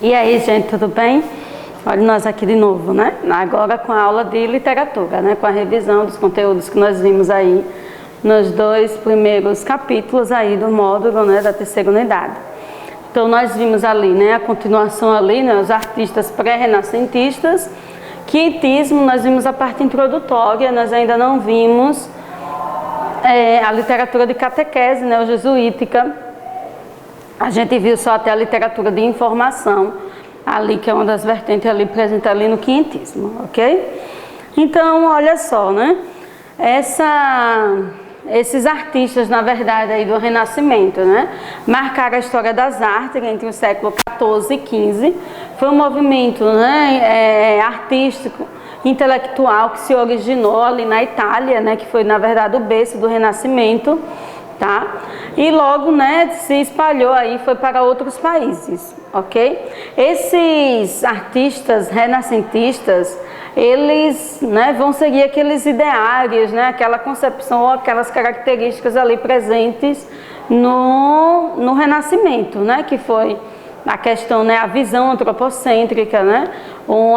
E aí, gente, tudo bem? Olha nós aqui de novo, né? Agora com a aula de literatura, né? Com a revisão dos conteúdos que nós vimos aí nos 2 primeiros capítulos aí do módulo, né? Da terceira unidade. Então nós vimos ali, né? A continuação ali, né? Os artistas pré-renascentistas. Quietismo, nós vimos a parte introdutória, nós ainda não vimos a literatura de catequese, né? O jesuítica. A gente viu só até a literatura de informação, ali que é uma das vertentes ali presente ali no quietismo, ok? Então, olha só, né? Esses artistas, na verdade, aí do Renascimento, né? Marcaram a história das artes entre o século XIV e XV. Foi um movimento, né? Artístico, intelectual, que se originou ali na Itália, né? Que foi, na verdade, o berço do Renascimento. Tá? E logo, né, se espalhou aí, foi para outros países, ok? Esses artistas renascentistas, eles, né, vão seguir aqueles ideários, né, aquela concepção ou aquelas características ali presentes no Renascimento, né, que foi a questão, né, a visão antropocêntrica, né,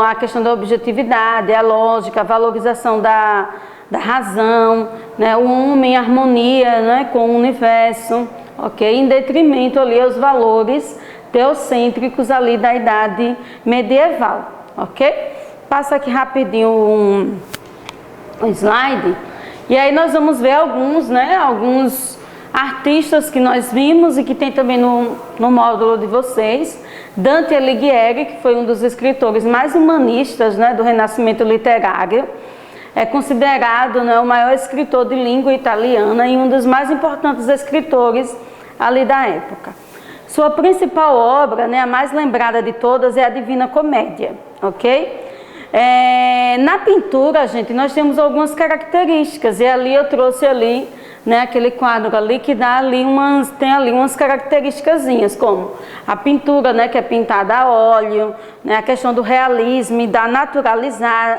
a questão da objetividade, a lógica, a valorização da razão, né, o homem em harmonia, né, com o universo, ok? Em detrimento ali aos valores teocêntricos ali da idade medieval, ok? Passa aqui rapidinho um slide, e aí nós vamos ver alguns, né, alguns artistas que nós vimos e que tem também no módulo de vocês. Dante Alighieri, que foi um dos escritores mais humanistas, né, do Renascimento literário. É considerado, né, o maior escritor de língua italiana e um dos mais importantes escritores ali da época. Sua principal obra, né, a mais lembrada de todas, é a Divina Comédia, ok? Na pintura, gente, nós temos algumas características, e ali eu trouxe ali, né, aquele quadro ali que dá ali tem ali umas características, como a pintura, né, que é pintada a óleo, né, a questão do realismo e da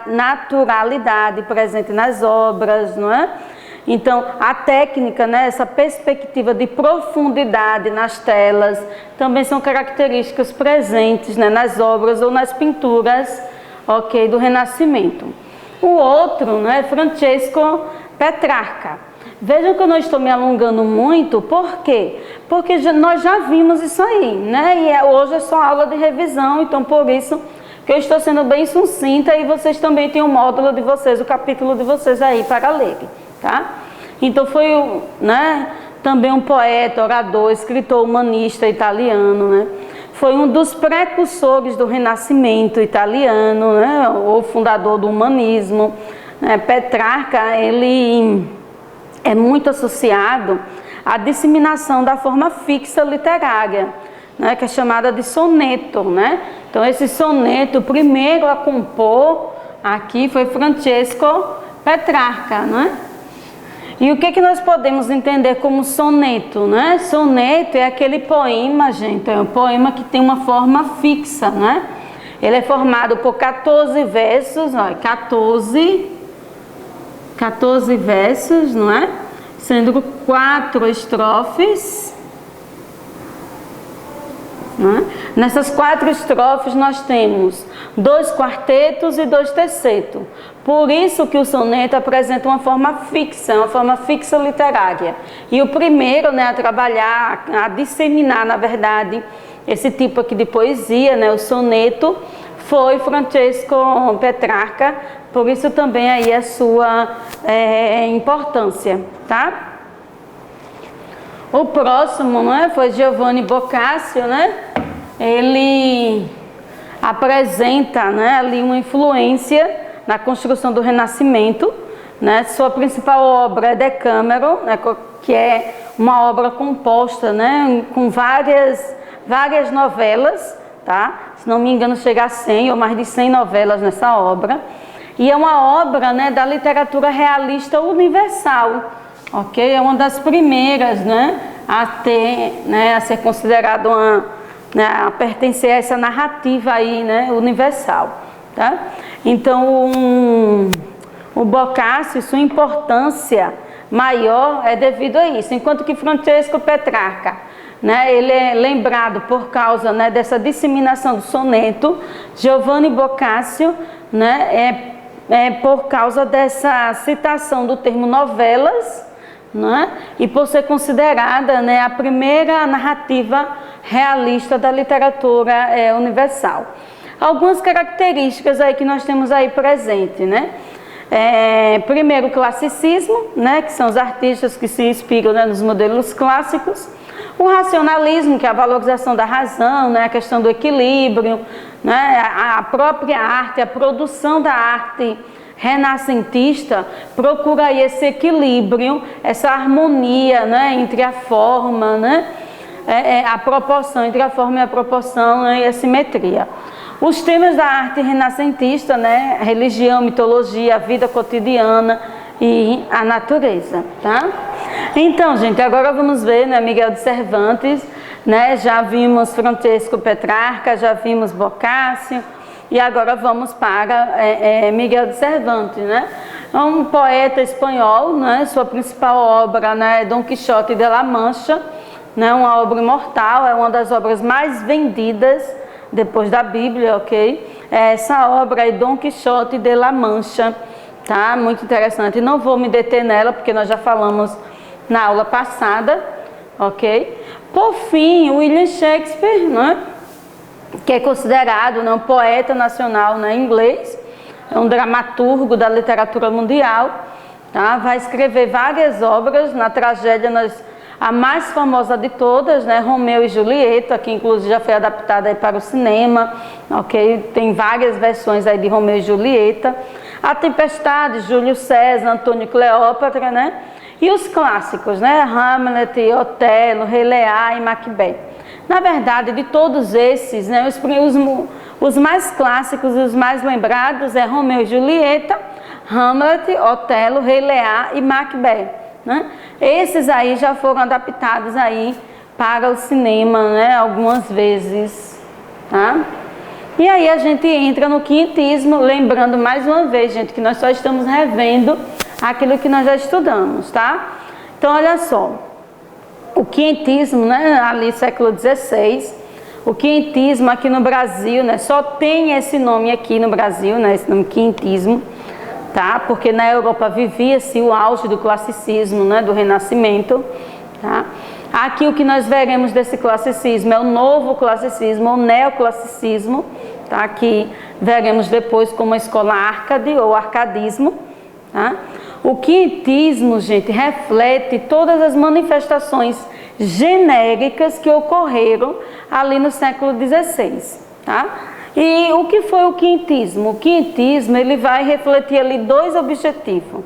naturalidade presente nas obras, não é? Então, a técnica, né, essa perspectiva de profundidade nas telas, também são características presentes, né, nas obras ou nas pinturas, ok, do Renascimento. O outro, né, Francesco Petrarca. Vejam que eu não estou me alongando muito, por quê? Porque nós já vimos isso aí, né? E hoje é só aula de revisão, então por isso que eu estou sendo bem sucinta e vocês também têm o módulo de vocês, o capítulo de vocês aí para ler, tá? Então foi, né, também um poeta, orador, escritor humanista italiano, né? Foi um dos precursores do Renascimento italiano, né? O fundador do humanismo, né? Petrarca, ele é muito associado à disseminação da forma fixa literária, né, que é chamada de soneto, né? Então esse soneto, o primeiro a compor aqui foi Francesco Petrarca, né? E o que nós podemos entender como soneto, né? Soneto é aquele poema, gente, é um poema que tem uma forma fixa, né? Ele é formado por 14 versos, ó, 14 versos, não é? Sendo 4 estrofes. Não é? Nessas 4 estrofes nós temos 2 quartetos e 2 tercetos. Por isso que o soneto apresenta uma forma fixa literária. E o primeiro, né, a trabalhar, a disseminar, na verdade, esse tipo aqui de poesia, né, o soneto, foi Francesco Petrarca, por isso também aí a sua importância, tá? O próximo, né, foi Giovanni Boccaccio, né? Ele apresenta, né, ali uma influência na construção do Renascimento, né? Sua principal obra é Decameron, né, que é uma obra composta, né, com várias novelas, tá? Se não me engano, chega a 100 ou mais de 100 novelas nessa obra. E é uma obra, né, da literatura realista universal, ok? É uma das primeiras, né, a ter, né, a ser considerado a pertencer a essa narrativa aí, né, universal, tá? Então, o Boccaccio, sua importância maior é devido a isso, enquanto que Francesco Petrarca, né, ele é lembrado por causa, né, dessa disseminação do soneto. Giovanni Boccaccio, né, é por causa dessa citação do termo novelas, né, e por ser considerada, né, a primeira narrativa realista da literatura universal. Algumas características aí que nós temos aí presente, né? Primeiro, o classicismo, né, que são os artistas que se inspiram, né, nos modelos clássicos. O racionalismo, que é a valorização da razão, né, a questão do equilíbrio, né, a própria arte, a produção da arte renascentista procura aí esse equilíbrio, essa harmonia, né, entre a forma, né, a proporção, entre a forma e a proporção, né, e a simetria. Os temas da arte renascentista, né, religião, mitologia, a vida cotidiana e a natureza, tá? Então, gente, agora vamos ver, né, Miguel de Cervantes, né, já vimos Francesco Petrarca, já vimos Boccaccio, e agora vamos para Miguel de Cervantes, né? É um poeta espanhol, né, sua principal obra, né, é Dom Quixote de la Mancha, né, uma obra imortal, é uma das obras mais vendidas depois da Bíblia, ok? Essa obra é Dom Quixote de la Mancha, tá? Muito interessante. Não vou me deter nela, porque nós já falamos na aula passada, ok? Por fim, William Shakespeare, né? Que é considerado, né, um poeta nacional, né, inglês, é um dramaturgo da literatura mundial, tá? Vai escrever várias obras. Na tragédia, a mais famosa de todas, né, Romeu e Julieta, que inclusive já foi adaptada aí para o cinema, ok? Tem várias versões aí de Romeu e Julieta. A Tempestade, Júlio César, Antônio e Cleópatra, né? E os clássicos, né? Hamlet, Otelo, Rei Lear e Macbeth. Na verdade, de todos esses, né, os mais clássicos e os mais lembrados é Romeu e Julieta, Hamlet, Otelo, Rei Lear e Macbeth. Né? Esses aí já foram adaptados aí para o cinema, né, algumas vezes, tá? E aí a gente entra no quinhentismo, lembrando mais uma vez, gente, que nós só estamos revendo aquilo que nós já estudamos, tá? Então, olha só, o quinhentismo, né, ali século XVI, o quinhentismo aqui no Brasil, né, só tem esse nome aqui no Brasil, né, esse nome quinhentismo, tá? Porque na Europa vivia-se o auge do classicismo, né, do Renascimento, tá? Aqui o que nós veremos desse classicismo é o novo classicismo, o neoclassicismo, tá? Que veremos depois como a escola Arcade ou arcadismo, tá? O quinhentismo, gente, reflete todas as manifestações genéricas que ocorreram ali no século XVI, tá? E o que foi o quinhentismo? O quinhentismo, ele vai refletir ali dois objetivos.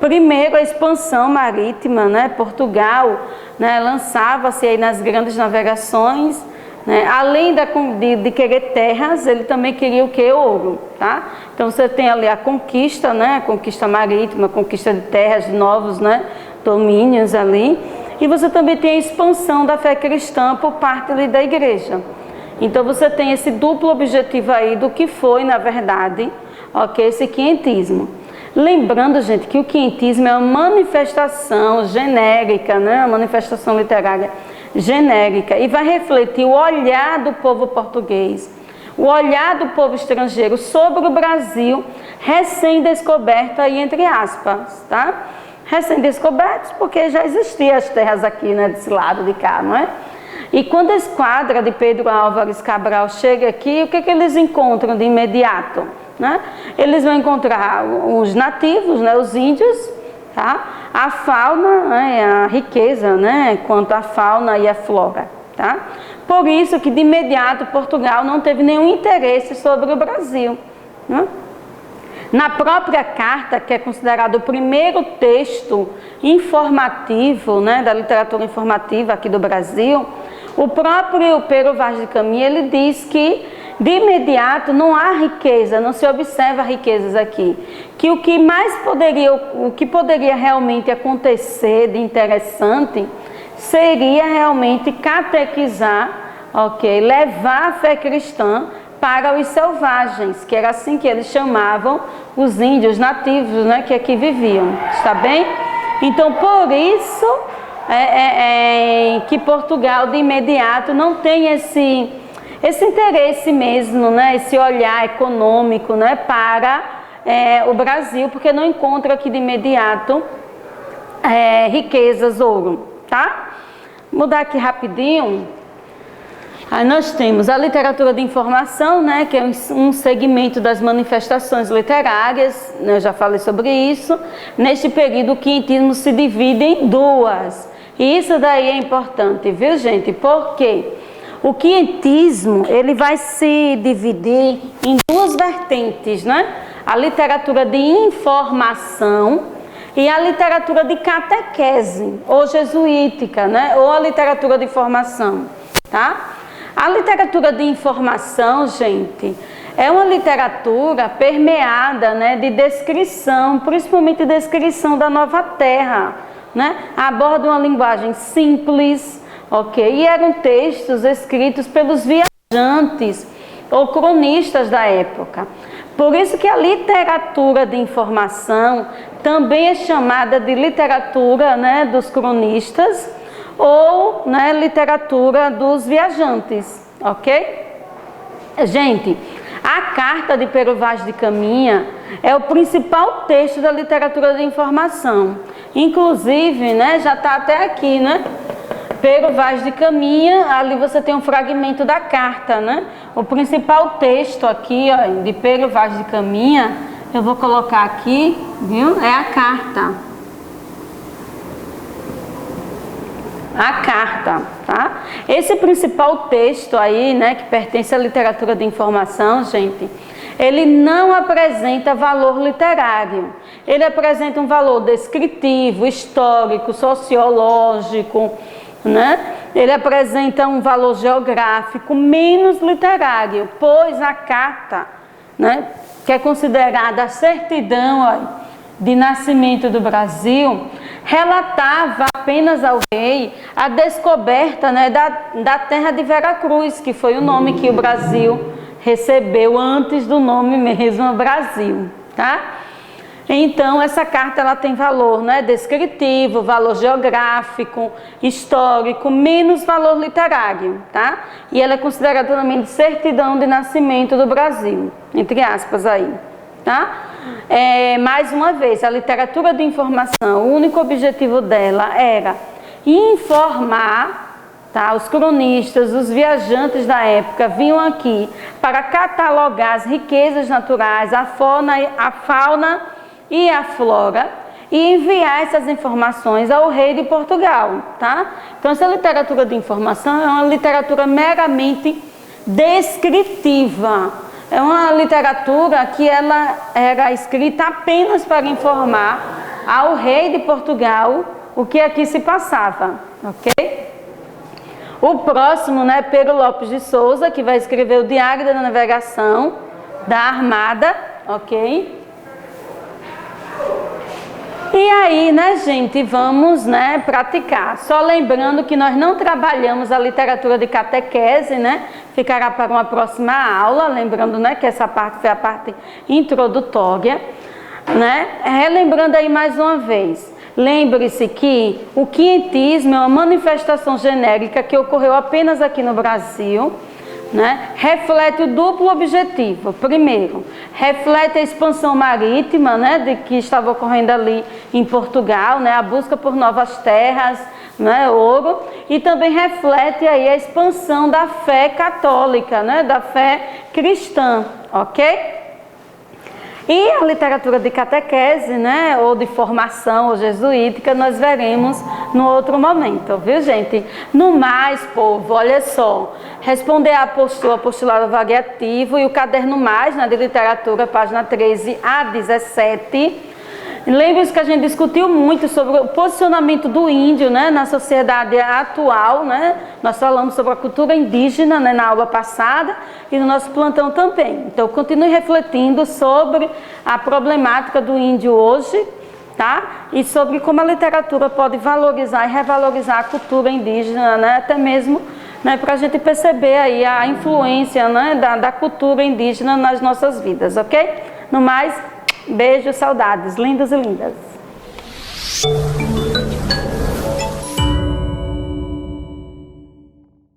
Primeiro, a expansão marítima, né? Portugal, né, lançava-se aí nas grandes navegações, né? Além de querer terras, ele também queria o que? Ouro, tá? Então você tem ali a conquista, né? A conquista marítima, a conquista de terras, de novos, né, domínios ali. E você também tem a expansão da fé cristã por parte ali da igreja. Então você tem esse duplo objetivo aí do que foi, na verdade, ok, esse quinhentismo. Lembrando, gente, que o quinhentismo é uma manifestação genérica, né, uma manifestação literária genérica, e vai refletir o olhar do povo português, o olhar do povo estrangeiro sobre o Brasil recém-descoberto aí, entre aspas, tá? Recém-descobertos porque já existiam as terras aqui, né, desse lado de cá, não é? E quando a esquadra de Pedro Álvares Cabral chega aqui, o que eles encontram de imediato? Né? Eles vão encontrar os nativos, né, os índios, tá? A fauna, né, a riqueza, né, quanto à fauna e à flora. Tá? Por isso que de imediato Portugal não teve nenhum interesse sobre o Brasil. Né? Na própria carta, que é considerado o primeiro texto informativo, né, da literatura informativa aqui do Brasil, o próprio Pero Vaz de Caminha, ele diz que de imediato não há riqueza, não se observa riquezas aqui. Que o que poderia realmente acontecer de interessante seria realmente catequizar, ok, levar a fé cristã para os selvagens, que era assim que eles chamavam os índios nativos, né, que aqui viviam, está bem? Então, por isso que Portugal, de imediato, não tem esse interesse mesmo, né, esse olhar econômico, né, para o Brasil, porque não encontra aqui de imediato riquezas, ouro, tá? Vou mudar aqui rapidinho. Aí nós temos a literatura de informação, né, que é um segmento das manifestações literárias, né, eu já falei sobre isso. Neste período, o quinhentismo se divide em duas. E isso daí é importante, viu, gente? Porque o quinhentismo, ele vai se dividir em duas vertentes, né? A literatura de informação e a literatura de catequese, ou jesuítica, né? Ou a literatura de formação, tá? A literatura de informação, gente, é uma literatura permeada, né, de descrição, principalmente descrição da nova terra, né? Aborda uma linguagem simples, ok? E eram textos escritos pelos viajantes ou cronistas da época. Por isso que a literatura de informação também é chamada de literatura, né, dos cronistas, ou, né, literatura dos viajantes, ok? Gente, a Carta de Pero Vaz de Caminha é o principal texto da literatura de informação. Inclusive, né, já está até aqui, né? Pero Vaz de Caminha, ali você tem um fragmento da carta, né? O principal texto aqui, ó, de Pero Vaz de Caminha, eu vou colocar aqui, viu? É a carta. A carta, tá? Esse principal texto aí, né, que pertence à literatura de informação, gente, ele não apresenta valor literário. Ele apresenta um valor descritivo, histórico, sociológico, né? Ele apresenta um valor geográfico menos literário, pois a carta, né, que é considerada a certidão, ó, de nascimento do Brasil, relatava apenas ao rei a descoberta, né, da terra de Veracruz, que foi o nome que o Brasil recebeu antes do nome mesmo Brasil, tá? Então, essa carta ela tem valor, né, descritivo, valor geográfico, histórico, menos valor literário, tá? E ela é considerada também de certidão de nascimento do Brasil, entre aspas aí, tá? Mais uma vez, a literatura de informação, o único objetivo dela era informar, tá? Os cronistas, os viajantes da época vinham aqui para catalogar as riquezas naturais, a fauna e a flora e enviar essas informações ao rei de Portugal, tá? Então, essa literatura de informação é uma literatura meramente descritiva. É uma literatura que ela era escrita apenas para informar ao rei de Portugal o que aqui se passava, ok? O próximo, né, Pero Lopes de Souza, que vai escrever o Diário da Navegação da Armada, ok? E aí, né, gente, vamos, né, praticar. Só lembrando que nós não trabalhamos a literatura de catequese, né? Ficará para uma próxima aula, lembrando, né, que essa parte foi a parte introdutória, né? Relembrando aí mais uma vez. Lembre-se que o quinhentismo é uma manifestação genérica que ocorreu apenas aqui no Brasil, né? Reflete o duplo objetivo. Primeiro, reflete a expansão marítima, né, de que estava ocorrendo ali em Portugal, né, a busca por novas terras, né, ouro, e também reflete aí a expansão da fé católica, né, da fé cristã, ok? E a literatura de catequese, né, ou de formação, ou jesuítica, nós veremos no outro momento, viu, gente? No mais, povo, olha só, responder a apostolado variativo e o caderno mais, né, de literatura, página 13 a 17. Lembre-se que a gente discutiu muito sobre o posicionamento do índio, né, na sociedade atual, né? Nós falamos sobre a cultura indígena, né, na aula passada e no nosso plantão também. Então, continue refletindo sobre a problemática do índio hoje, tá? E sobre como a literatura pode valorizar e revalorizar a cultura indígena, né? Até mesmo né, para a gente perceber aí a influência, né, da cultura indígena nas nossas vidas, ok? No mais, beijo, saudades, lindos e lindas.